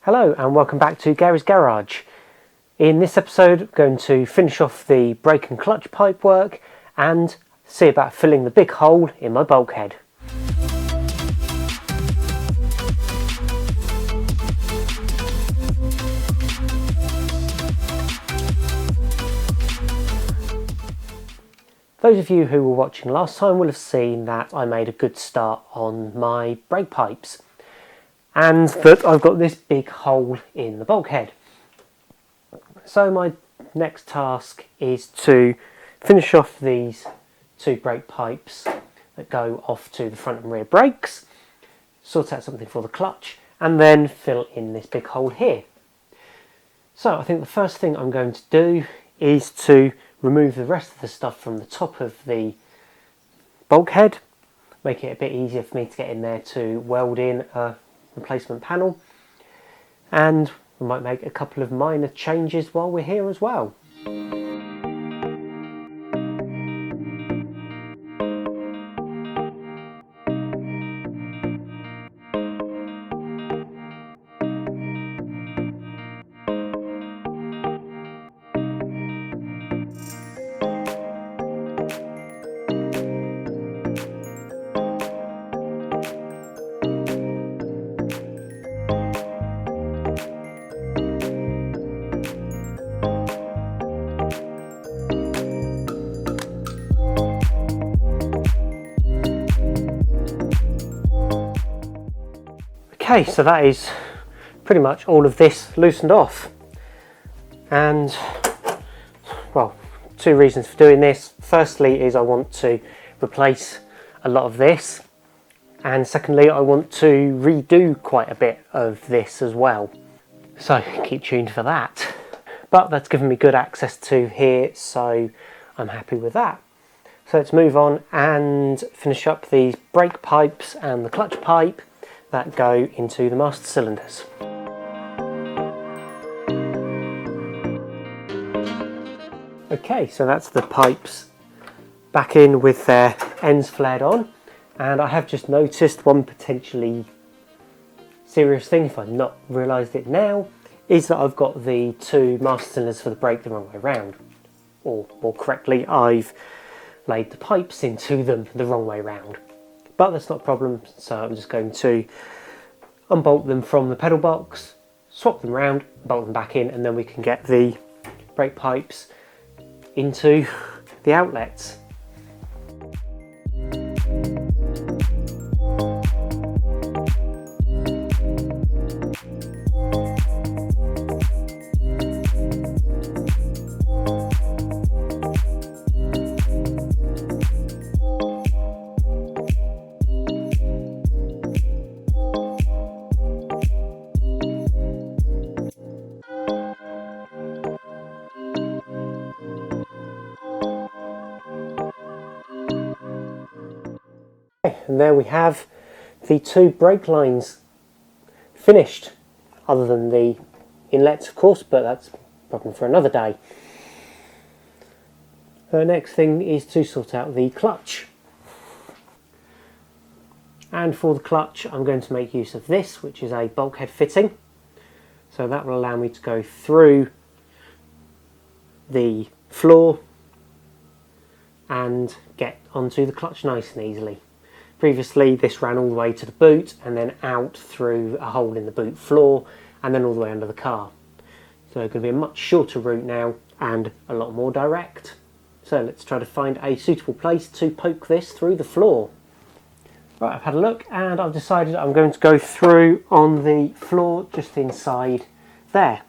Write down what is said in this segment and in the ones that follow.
Hello and welcome back to Garry's Garage. In this episode I'm going to finish off the brake and clutch pipe work and see about filling the big hole in my bulkhead. Those of you who were watching last time will have seen that I made a good start on my brake pipes and that I've got this big hole in the bulkhead. So my next task is to finish off these two brake pipes that go off to the front and rear brakes, sort out something for the clutch, and then fill in this big hole here. So I think the first thing I'm going to do is to remove the rest of the stuff from the top of the bulkhead, make it a bit easier for me to get in there to weld in a replacement panel, and we might make a couple of minor changes while we're here as well. Okay, so that is pretty much all of this loosened off, and well, two reasons for doing this. Firstly is I want to replace a lot of this, and secondly I want to redo quite a bit of this as well, so keep tuned for that. But that's given me good access to here, so I'm happy with that. So let's move on and finish up these brake pipes and the clutch pipe that go into the master cylinders. Okay, so that's the pipes back in with their ends flared on, and I have just noticed one potentially serious thing, if I've not realised it now, is that I've got the two master cylinders for the brake the wrong way round, or more correctly I've laid the pipes into them the wrong way round. But that's not a problem, so I'm just going to unbolt them from the pedal box, swap them around, bolt them back in, and then we can get the brake pipes into the outlets. And there we have the two brake lines finished, other than the inlets of course, but that's a problem for another day. The next thing is to sort out the clutch. And for the clutch I'm going to make use of this, which is a bulkhead fitting. So that will allow me to go through the floor and get onto the clutch nice and easily. Previously this ran all the way to the boot and then out through a hole in the boot floor and then all the way under the car. So it's going to be a much shorter route now and a lot more direct. So let's try to find a suitable place to poke this through the floor. Right, I've had a look and I've decided I'm going to go through on the floor just inside there.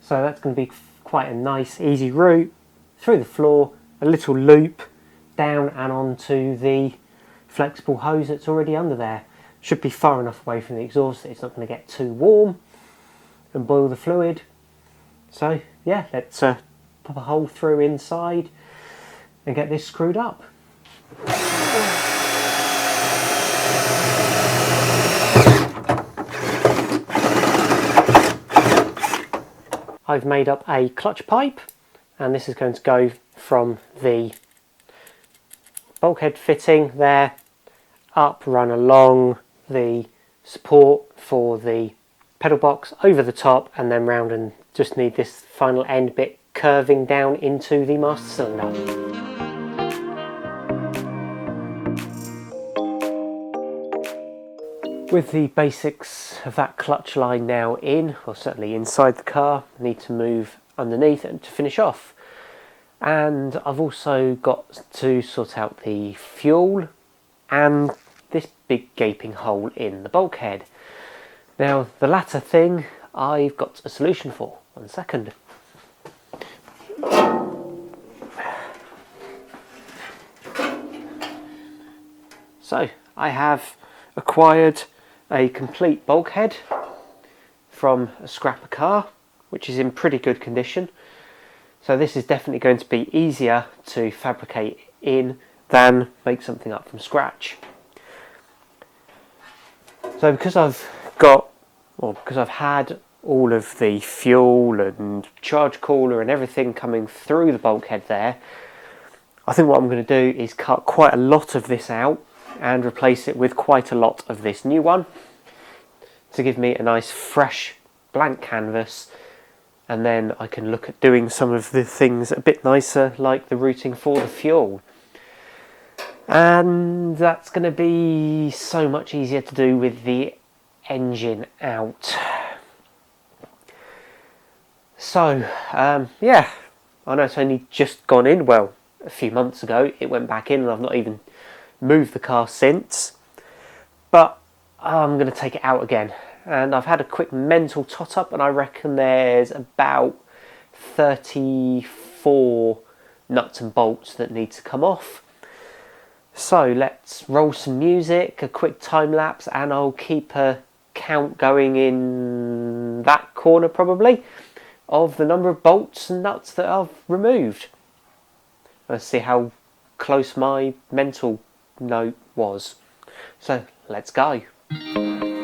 So that's going to be quite a nice easy route through the floor, a little loop down and onto the flexible hose that's already under there. Should be far enough away from the exhaust that it's not going to get too warm and boil the fluid. So yeah, let's pop a hole through inside and get this screwed up. I've made up a clutch pipe, and this is going to go from the bulkhead fitting there up, run along the support for the pedal box over the top and then round, and just need this final end bit curving down into the master cylinder. With the basics of that clutch line now in, or certainly inside the car, I need to move underneath and to finish off. And I've also got to sort out the fuel and this big gaping hole in the bulkhead. Now the latter thing I've got a solution for. 1 second. So I have acquired a complete bulkhead from a scrapper car, which is in pretty good condition. So this is definitely going to be easier to fabricate in than make something up from scratch. So because I've had all of the fuel and charge cooler and everything coming through the bulkhead there, I think what I'm going to do is cut quite a lot of this out and replace it with quite a lot of this new one to give me a nice fresh blank canvas, and then I can look at doing some of the things a bit nicer, like the routing for the fuel. And that's going to be so much easier to do with the engine out. So yeah, I know it's only just gone in, well, a few months ago it went back in, and I've not even moved the car since, but I'm going to take it out again. And I've had a quick mental tot up, and I reckon there's about 34 nuts and bolts that need to come off. So let's roll some music, a quick time lapse, and I'll keep a count going in that corner probably of the number of bolts and nuts that I've removed. Let's see how close my mental note was. So let's go.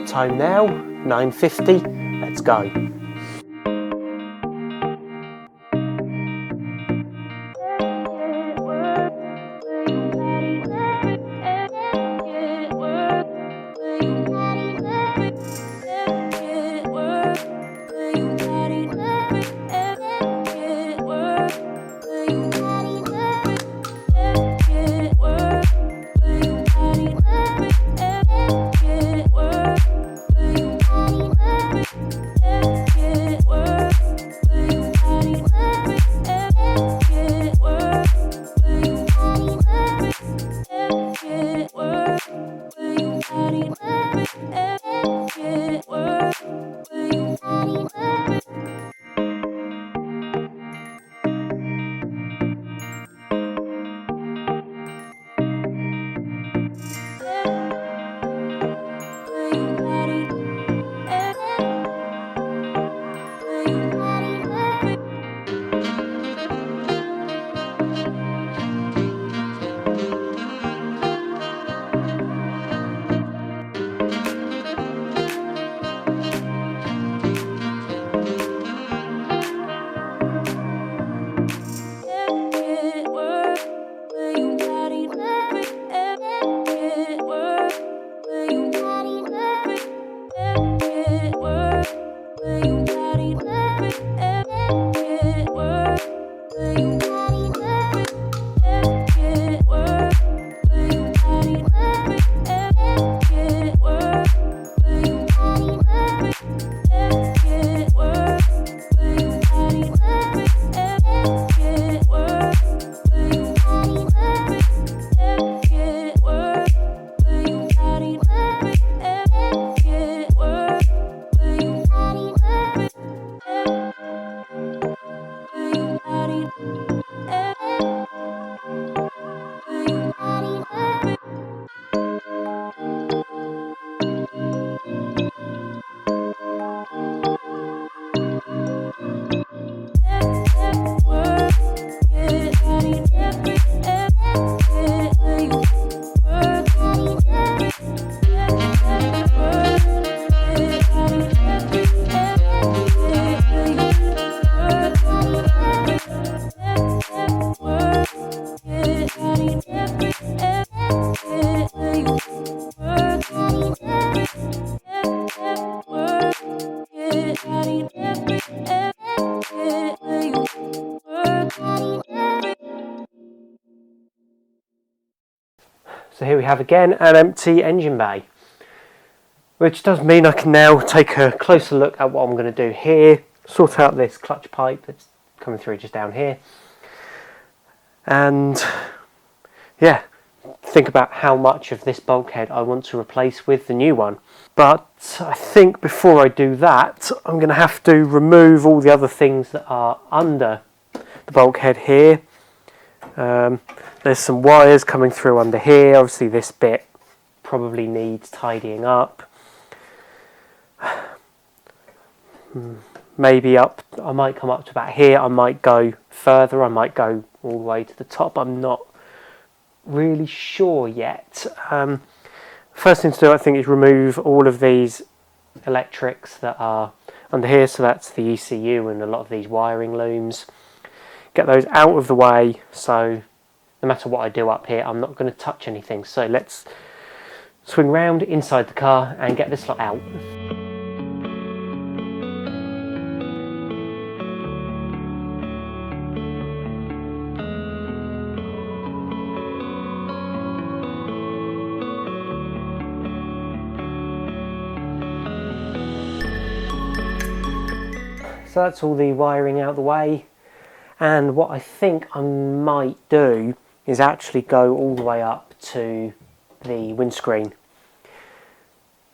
Time now, 9:50. Let's go. So here we have again an empty engine bay, which does mean I can now take a closer look at what I'm going to do here, sort out this clutch pipe that's coming through just down here, and yeah, think about how much of this bulkhead I want to replace with the new one. But I think before I do that, I'm going to have to remove all the other things that are under the bulkhead here. There's some wires coming through under here. Obviously this bit probably needs tidying up. Maybe up, I might come up to about here, I might go further, I might go all the way to the top. I'm not really sure yet. First thing to do, I think, is remove all of these electrics that are under here. So that's the ECU and a lot of these wiring looms. Get those out of the way, so no matter what I do up here, I'm not going to touch anything. So let's swing round inside the car and get this lot out. So that's all the wiring out of the way, and what I think I might do is actually go all the way up to the windscreen,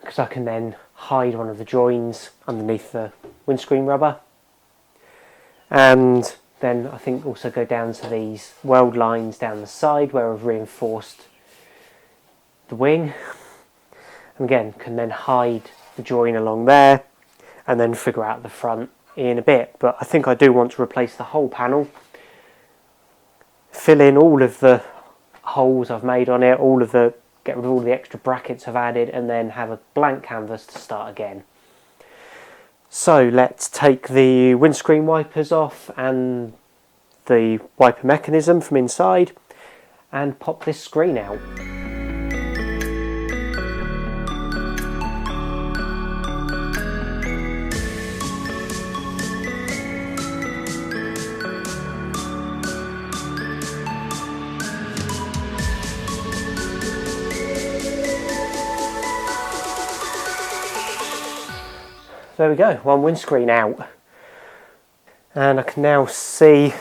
because I can then hide one of the joins underneath the windscreen rubber, and then I think also go down to these weld lines down the side where I've reinforced the wing, and again can then hide the join along there and then figure out the front in a bit. But I think I do want to replace the whole panel, fill in all of the holes I've made on it, get rid of all the extra brackets I've added, and then have a blank canvas to start again. So let's take the windscreen wipers off and the wiper mechanism from inside and pop this screen out. There we go, one windscreen out. And I can now see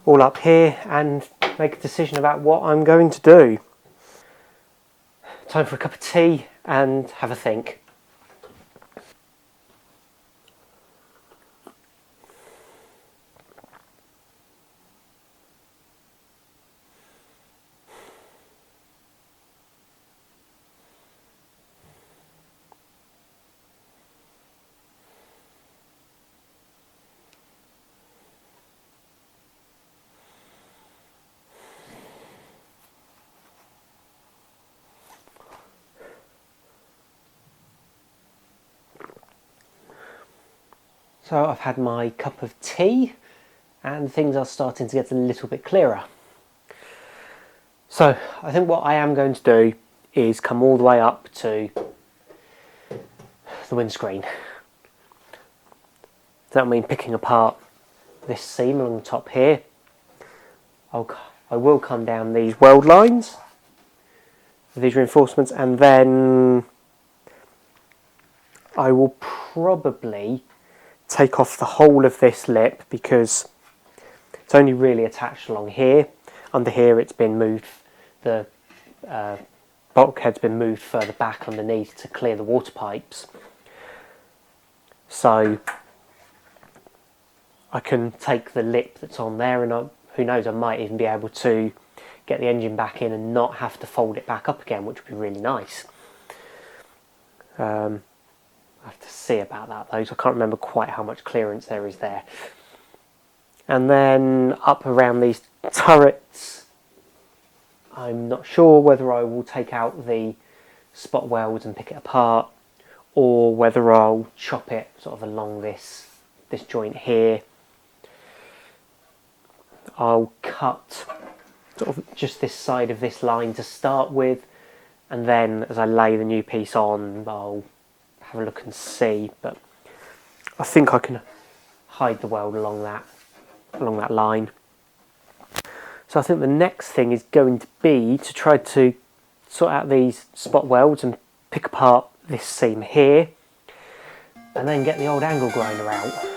all up here and make a decision about what I'm going to do. Time for a cup of tea and have a think. So I've had my cup of tea and things are starting to get a little bit clearer. So I think what I am going to do is come all the way up to the windscreen. That'll mean picking apart this seam along the top here. I will come down these weld lines with these reinforcements, and then I will probably take off the whole of this lip because it's only really attached along here. Under here it's been moved, the bulkhead's been moved further back underneath to clear the water pipes. So I can take the lip that's on there, and who knows, I might even be able to get the engine back in and not have to fold it back up again, which would be really nice. I have to see about that though, so I can't remember quite how much clearance there is there. And then up around these turrets, I'm not sure whether I will take out the spot welds and pick it apart, or whether I'll chop it sort of along this joint here. I'll cut sort of just this side of this line to start with, and then as I lay the new piece on, I'll have a look and see. But I think I can hide the weld along that line. So I think the next thing is going to be to try to sort out these spot welds and pick apart this seam here, and then get the old angle grinder out.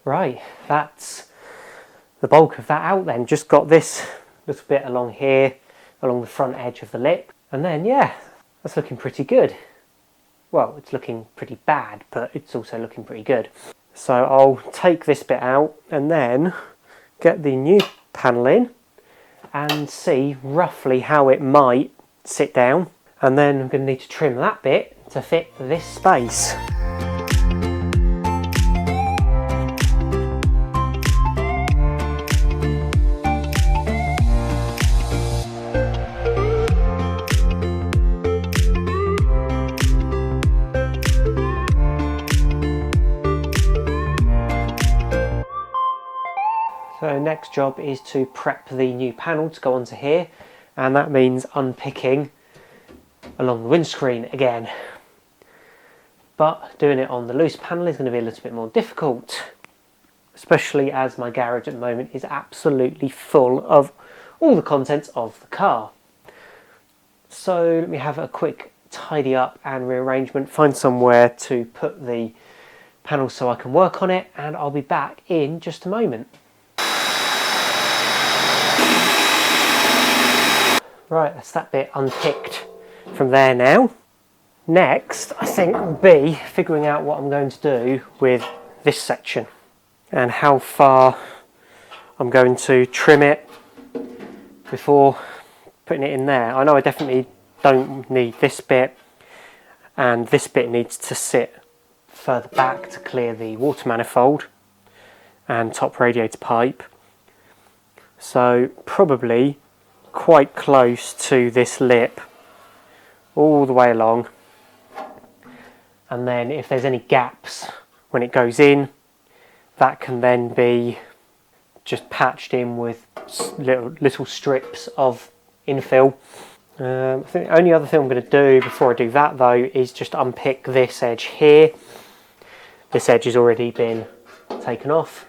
Right, that's the bulk of that out then. Just got this little bit along here, along the front edge of the lip. And then, yeah, that's looking pretty good. Well, it's looking pretty bad, but it's also looking pretty good. So I'll take this bit out and then get the new panel in and see roughly how it might sit down. And then I'm going to need to trim that bit to fit this space. So next job is to prep the new panel to go onto here, and that means unpicking along the windscreen again. But doing it on the loose panel is going to be a little bit more difficult, especially as my garage at the moment is absolutely full of all the contents of the car. So let me have a quick tidy up and rearrangement, find somewhere to put the panel so I can work on it, and I'll be back in just a moment. Right, that's that bit unpicked from there now. Next, I think will be figuring out what I'm going to do with this section and how far I'm going to trim it before putting it in there. I know I definitely don't need this bit, and this bit needs to sit further back to clear the water manifold and top radiator pipe. So probably quite close to this lip all the way along, and then if there's any gaps when it goes in, that can then be just patched in with little strips of infill. I think the only other thing I'm going to do before I do that though is just unpick this edge here. This edge has already been taken off,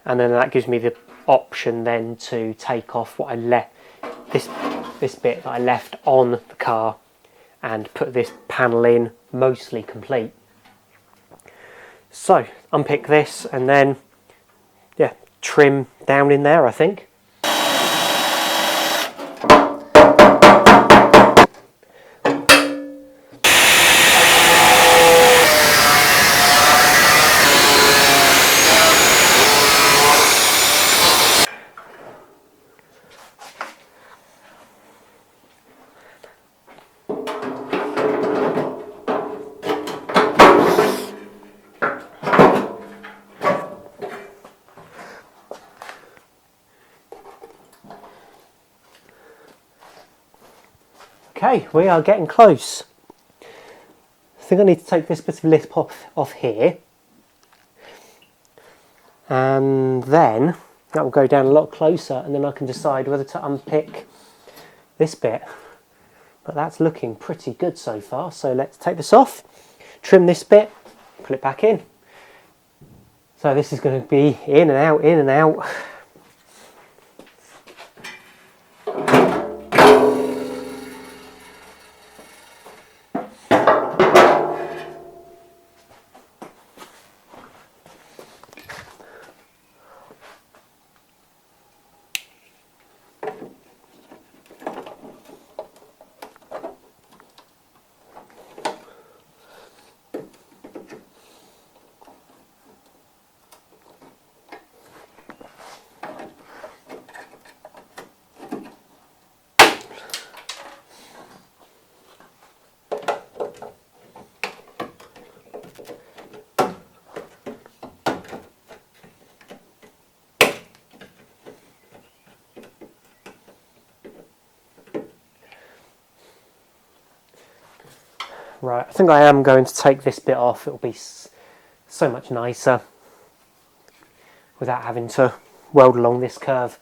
and then that gives me the option then to take off what I left, this bit that I left on the car, and put this panel in mostly complete. So unpick this and then, yeah, trim down in there, I think. Okay, we are getting close. I think I need to take this bit of lip off here, and then that will go down a lot closer, and then I can decide whether to unpick this bit. But that's looking pretty good so far, so let's take this off, trim this bit, put it back in. So this is going to be in and out, in and out. Right, I think I am going to take this bit off. It'll be so much nicer without having to weld along this curve.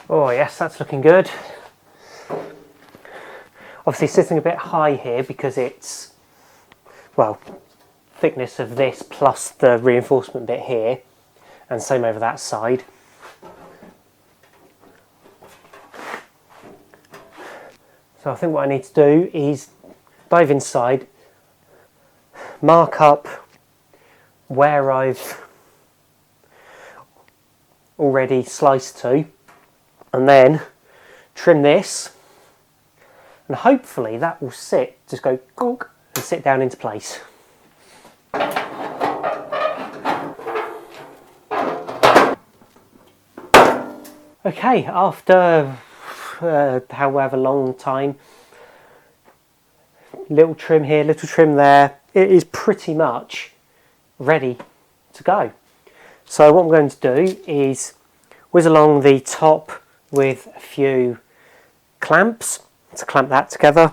Oh yes, that's looking good. Obviously sitting a bit high here because it's, well, thickness of this plus the reinforcement bit here, and same over that side. So I think what I need to do is dive inside, mark up where I've already sliced to, and then trim this, and hopefully that will just go gonk and sit down into place. Okay, after however long time, little trim here, little trim there, it is pretty much ready to go. So what I'm going to do is whiz along the top with a few clamps to clamp that together,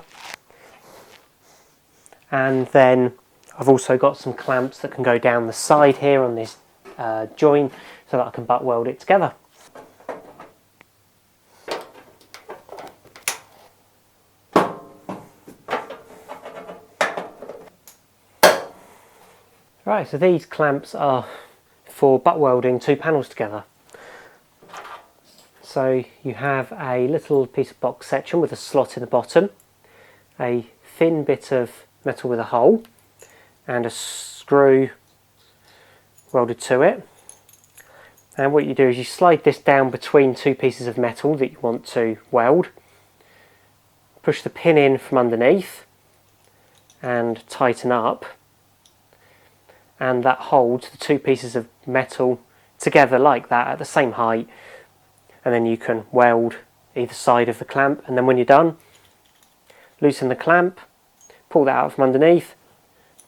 and then I've also got some clamps that can go down the side here on this join so that I can butt weld it together. Right, so these clamps are for butt welding two panels together. So you have a little piece of box section with a slot in the bottom, a thin bit of metal with a hole, and a screw welded to it. And what you do is you slide this down between two pieces of metal that you want to weld, push the pin in from underneath and tighten up, and that holds the two pieces of metal together like that at the same height. And then you can weld either side of the clamp, and then when you're done, loosen the clamp, pull that out from underneath,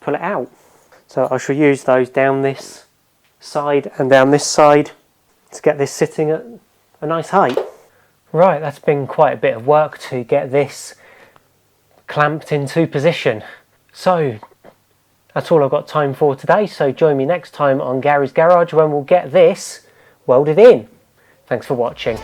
pull it out. So I shall use those down this side and down this side to get this sitting at a nice height. Right, that's been quite a bit of work to get this clamped into position. So that's all I've got time for today, so join me next time on Garry's Garage when we'll get this welded in. Thanks for watching.